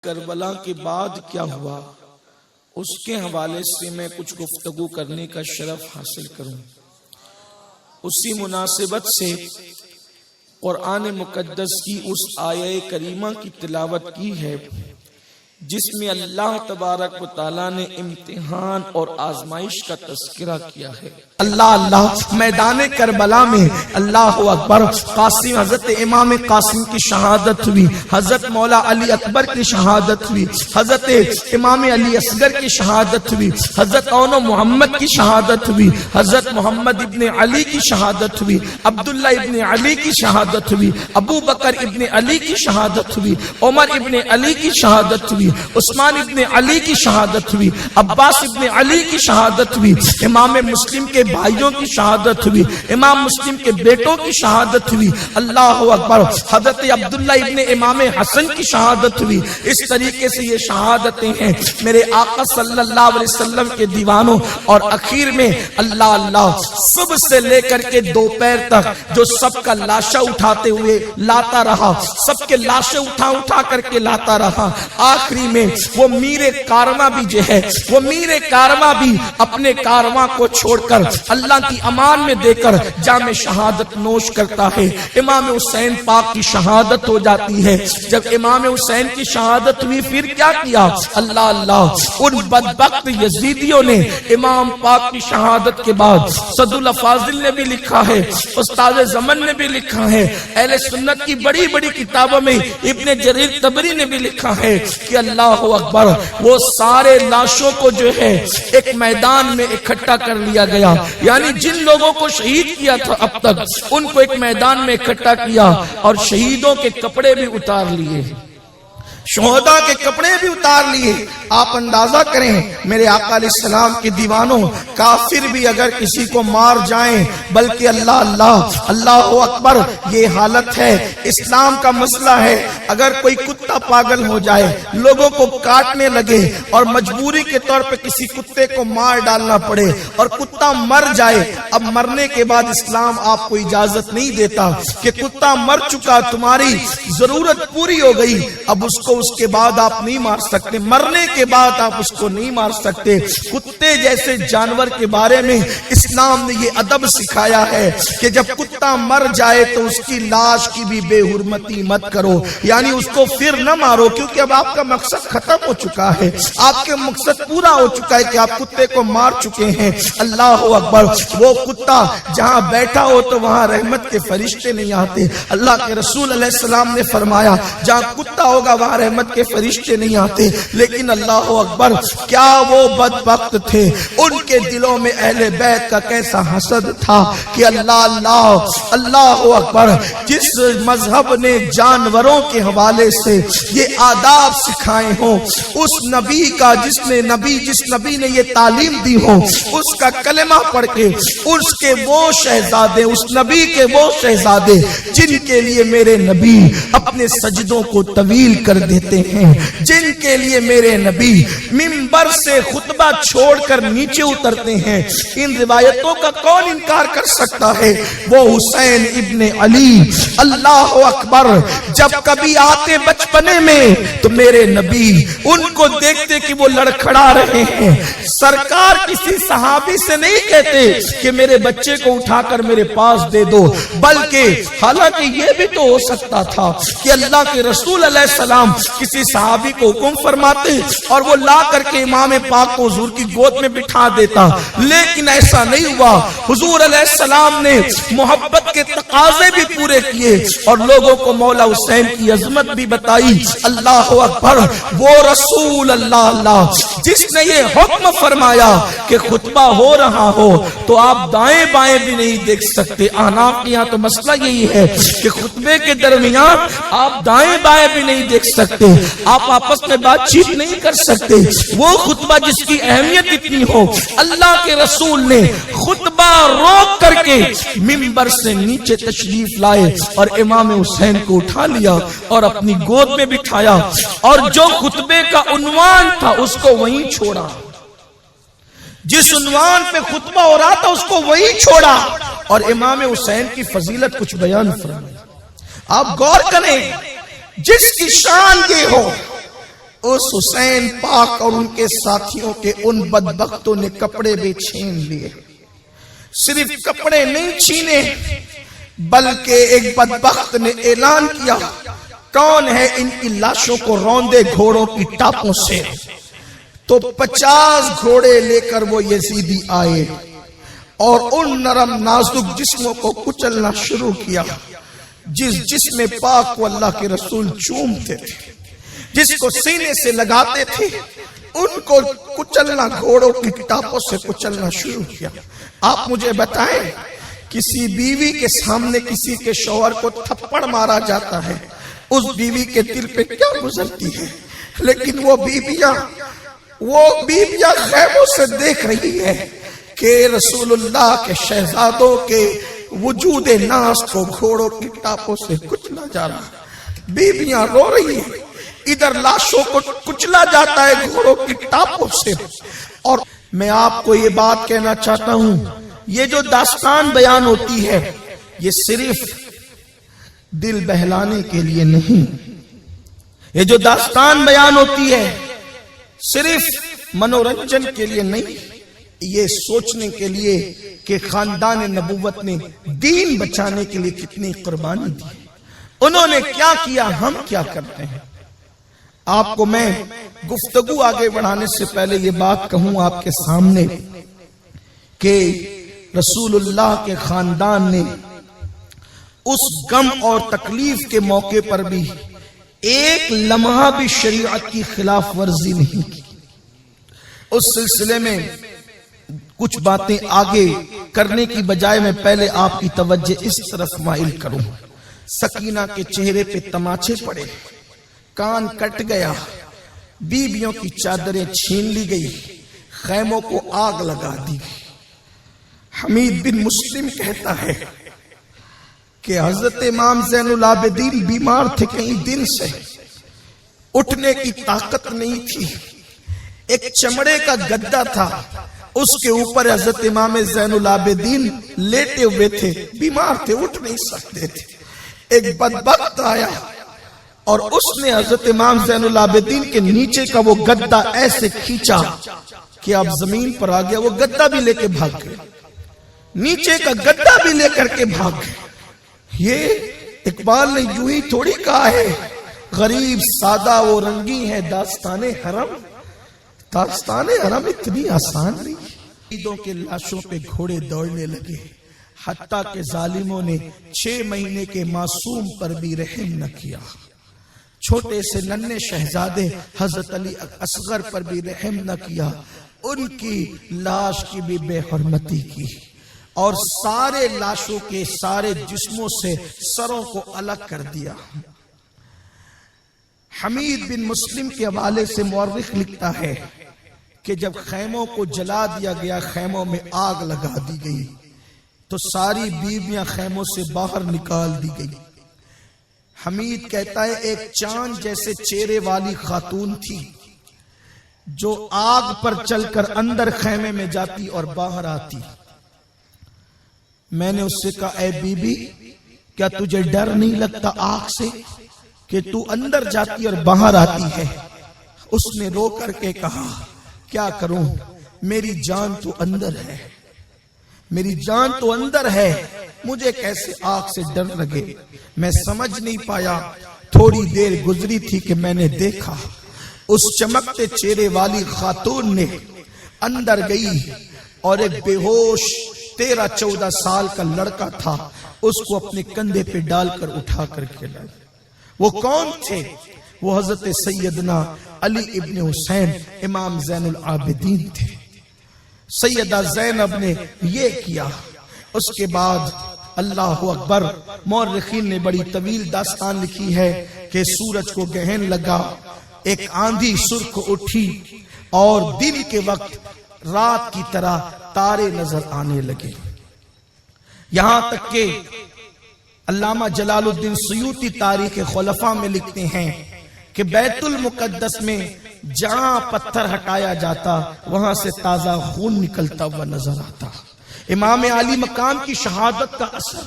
کربلا کے بعد کیا ہوا اس کے حوالے سے میں کچھ گفتگو کرنے کا شرف حاصل کروں۔ اسی مناسبت سے قرآن مقدس کی اس آیہ کریمہ کی تلاوت کی ہے جس میں اللہ تبارک و تعالیٰ نے امتحان اور آزمائش کا تذکرہ کیا ہے۔ اللہ میدان کربلا میں اللہ اکبر قاسم حضرت امام قاسم کی شہادت ہوئی، حضرت مولا علی اکبر کی شہادت ہوئی، حضرت امام علی اصغر کی شہادت ہوئی، حضرت اون محمد کی شہادت ہوئی، حضرت محمد ابن علی کی شہادت ہوئی، عبداللہ ابن علی کی شہادت ہوئی، ابو بکر ابن علی کی شہادت ہوئی، عمر ابن علی کی شہادت ہوئی، عثمان ابن علی کی شہادت ہوئی، عباس ابن علی کی شہادت ہوئی، امام مسلم کے بھائیوں کی شہادت ہوئی، امام مسلم کے بیٹوں کی شہادت ہوئی، اللہ اکبر، حضرت عبداللہ ابن امام حسن کی شہادت ہوئی۔ اس طریقے سے یہ شہادتیں ہیں میرے آقا صلی اللہ علیہ وسلم کے دیوانوں، اور اخیر میں اللہ صبح سے لے کر کے دوپہر تک جو سب کا لاشا اٹھاتے ہوئے لاتا رہا، سب کے لاشے اٹھا کر کے لاتا رہا، آخری میں وہ میر کارواں بھی جو ہے، وہ میر کارواں بھی اپنے کارواں کو چھوڑ کر اللہ کی امان میں دے کر جام شہادت نوش کرتا ہے۔ امام حسین پاک کی شہادت ہو جاتی ہے۔ جب امام حسین کی شہادت ہوئی پھر کیا کیا؟ اللہ ان بدبخت یزیدیوں نے امام پاک کی شہادت کے بعد صد الافاضل نے بھی لکھا ہے، استاد زمن نے بھی لکھا ہے، اہل سنت کی بڑی بڑی کتابوں میں ابن جریر طبری نے بھی لکھا ہے کہ اللہ اکبر وہ سارے لاشوں کو جو ہے ایک میدان میں اکٹھا کر لیا گیا، یعنی جن لوگوں کو شہید کیا تھا اب تک ان کو ایک میدان میں اکٹھا کیا اور شہیدوں کے کپڑے بھی اتار لیے، شہداء کے کپڑے بھی اتار لیے۔ آپ اندازہ کریں میرے آقا علیہ السلام کے دیوانوں، کافر بھی اگر کسی کو مار جائیں بلکہ اللہ اکبر یہ حالت ہے، اسلام کا مسئلہ ہے، اگر کوئی کتا پاگل ہو جائے، لوگوں کو کاٹنے لگے اور مجبوری کے طور پہ کسی کتے کو مار ڈالنا پڑے اور کتا مر جائے، اب مرنے کے بعد اسلام آپ کو اجازت نہیں دیتا کہ کتا مر چکا، تمہاری ضرورت پوری ہو گئی، اب اس کے بعد آپ نہیں مار سکتے، مرنے کے بعد آپ اس کو نہیں مار سکتے۔ کتے جیسے جانور کے بارے میں اسلام نے یہ ادب سکھایا ہے کہ جب کتا مر جائے تو اس کی لاش کی بھی بے حرمتی مت کرو، یعنی اس کو پھر نہ مارو، کیونکہ اب آپ کا مقصد ختم ہو چکا ہے، آپ کے مقصد پورا ہو چکا ہے کہ آپ کتے کو مار چکے ہیں۔ اللہ اکبر، وہ کتا جہاں بیٹھا ہو تو وہاں رحمت کے فرشتے نہیں آتے۔ اللہ کے رسول علیہ السلام نے فرمایا جہاں کتا ہوگا وہاں رحمت کے فرشتے نہیں آتے، لیکن اللہ اکبر کیا وہ بدبخت تھے، ان کے دلوں میں اہل بیت کا کیسا حسد تھا کہ اللہ اکبر، جس مذہب نے جانوروں کے حوالے سے یہ آداب سکھائے ہوں، اس نبی کا جس نبی نے یہ تعلیم دی ہو، اس کا کلمہ پڑھ کے اس کے وہ شہزادے، اس نبی کے وہ شہزادے جن کے لیے میرے نبی اپنے سجدوں کو طویل کر دیتے ہیں، جن کے لیے میرے نبی منبر سے خطبہ چھوڑ کر نیچے اترتے ہیں، ان روایتوں کا کون انکار کر سکتا ہے؟ وہ حسین ابن علی، اللہ اکبر، جب کبھی آتے بچپنے میں تو میرے نبی ان کو دیکھتے کہ وہ لڑکھڑا رہے ہیں، سرکار کسی صحابی سے نہیں کہتے کہ میرے بچے کو اٹھا کر میرے پاس دے دو، بلکہ حالانکہ یہ بھی تو ہو سکتا تھا کہ اللہ کے رسول علیہ السلام کسی صحابی کو حکم فرماتے اور وہ لا کر کے امام پاک کو حضور کی گود میں بٹھا دیتا، لیکن ایسا نہیں ہوا۔ حضور علیہ السلام نے محبت کے تقاضے بھی پورے کیے اور لوگوں کو مولا حسین کی عظمت بھی بتائی۔ اللہ اکبر، وہ رسول اللہ جس نے یہ حکم فرمایا کہ خطبہ ہو رہا ہو تو آپ دائیں بائیں بھی نہیں دیکھ سکتے۔ احناف کے یہاں تو مسئلہ یہی ہے کہ خطبے کے درمیان آپ دائیں بائیں بھی نہیں دیکھ سکتے، آپ آپس میں بات چیت نہیں کر سکتے۔ وہ خطبہ جس کی اہمیت اتنی ہو، اللہ کے رسول نے خطبہ روک کر کے منبر سے نیچے تشریف لائے اور امام حسین کو اٹھا لیا اور اپنی گود میں بٹھایا، اور جو خطبے کا عنوان تھا اس کو وہیں چھوڑا، جس عنوان پہ خطبہ ہو رہا تھا اس کو وہیں چھوڑا اور امام حسین کی فضیلت کچھ بیان فرمائی۔ آپ غور کریں، جس کی شان یہ ہو اس حسین پاک اور ان کے ساتھیوں کے ان بدبختوں نے کپڑے بھی چھین لیے. صرف کپڑے نہیں چھینے بلکہ ایک بدبخت نے اعلان کیا کون ہے ان کی لاشوں کو روندے گھوڑوں کی ٹاپوں سے. تو 50 گھوڑے لے کر وہ یزیدی آئے اور ان نرم نازک جسموں کو کچلنا شروع کیا. جس جسم پاک کو اللہ کے رسول چومتے تھے، جس کو سینے سے لگاتے تھے، ان کو کچلنا، گھوڑوں کی ٹاپوں سے کچلنا شروع کیا. آپ مجھے بتائیں کسی بیوی کے سامنے کسی کے شوہر کو تھپڑ مارا جاتا ہے، اس بیوی کے دل پہ کیا گزرتی ہے؟ لیکن وہ بیویاں خیموں سے دیکھ رہی ہے کہ رسول اللہ کے شہزادوں کے وجود ناز کو گھوڑوں کی ٹاپوں سے کچلا جا رہا ہے. بیویاں رو رہی ہیں، ادھر لاشوں کو کچلا جاتا ہے گھوڑوں کی ٹاپوں سے. اور میں آپ کو یہ بات کہنا چاہتا ہوں، یہ جو داستان بیان ہوتی ہے یہ صرف دل بہلانے کے لیے نہیں، یہ جو داستان بیان ہوتی ہے صرف منورنجن کے لیے نہیں، یہ سوچنے کے لیے کہ خاندان نبوت نے دین بچانے کے لیے کتنی قربانی دی، انہوں نے کیا کیا، ہم کیا کرتے ہیں. آپ کو میں گفتگو آگے بڑھانے سے پہلے یہ بات کہوں آپ کے سامنے کہ رسول اللہ کے خاندان نے اس غم اور تکلیف کے موقع پر بھی ایک لمحہ بھی شریعت کی خلاف ورزی نہیں کی. اس سلسلے میں کچھ باتیں آگے کرنے کی بجائے میں پہلے آپ کی توجہ اس طرف مائل کروں. سکینہ کے چہرے پہ تماچے پڑے، کان کٹ گیا، بیویوں کی چادریں چھین لی گئی، خیموں کو آگ لگا دی گئی. حمید بن مسلم کہتا ہے کہ حضرت امام زین العابدین بیمار تھے کئی دن سے، اٹھنے کی طاقت نہیں تھی. ایک چمڑے کا گدا تھا، اس کے اوپر حضرت امام زین العابدین لیٹے ہوئے تھے، بیمار تھے، اٹھ نہیں سکتے تھے. ایک بدبخت آیا اور اس نے حضرت امام زین العابدین کے نیچے کا وہ گدا ایسے کھینچا کہ اب زمین پر آ گیا. وہ گدا بھی لے کے بھاگ گئے، نیچے کا گدا بھی لے کر کے بھاگ گئے. یہ اقبال نے یوں ہی تھوڑی کہا ہے، غریب سادہ وہ رنگی ہے داستان حرم. داستان حرم اتنی آسان نہیں. عیدوں کے لاشوں پہ گھوڑے دوڑنے لگے، حتیٰ کہ ظالموں نے 6 مہینے کے معصوم پر بھی رحم نہ کیا. چھوٹے سے ننھے شہزادے حضرت علی اصغر پر بھی رحم نہ کیا، ان کی لاش کی بھی بے حرمتی کی اور سارے لاشوں کے سارے جسموں سے سروں کو الگ کر دیا. حمید بن مسلم کے حوالے سے مورخ لکھتا ہے کہ جب خیموں کو جلا دیا گیا، خیموں میں آگ لگا دی گئی تو ساری بیویاں خیموں سے باہر نکال دی گئی. حمید کہتا ہے ایک چاند جیسے چہرے والی خاتون تھی جو آگ پر چل کر اندر خیمے میں جاتی اور باہر آتی. میں نے اس سے کہا اے بی بی کیا تجھے ڈر نہیں لگتا آگ سے کہ تو اندر جاتی اور باہر آتی ہے؟ اس نے رو کر کے کہا کیا کروں، میری جان تو اندر ہے، میری جان تو اندر ہے، مجھے کیسے آگ سے ڈر لگے. میں سمجھ نہیں پایا. تھوڑی دیر گزری تھی کہ میں نے دیکھا اس چمکتے چہرے والی خاتون نے اندر گئی اور ایک بے ہوش 13-14 سال کا لڑکا تھا، اس کو اپنے کندھے پہ ڈال کر اٹھا کر کے لائی. وہ کون تھے؟ وہ حضرت سیدنا علی ابن حسین امام زین العابدین تھے. سیدہ زینب نے یہ کیا. اس کے بعد اللہ اکبر، مورخین نے بڑی طویل داستان لکھی ہے کہ سورج کو گہن لگا، ایک آندھی سرخ اٹھی اور دن کے وقت رات کی طرح تارے نظر آنے لگے. یہاں تک کہ علامہ جلال الدین سیوطی تاریخ خلفاء میں لکھتے ہیں کہ بیت المقدس میں جہاں پتھر ہٹایا جاتا وہاں سے تازہ خون نکلتا ہوا نظر آتا. امام علی مقام کی شہادت کا اثر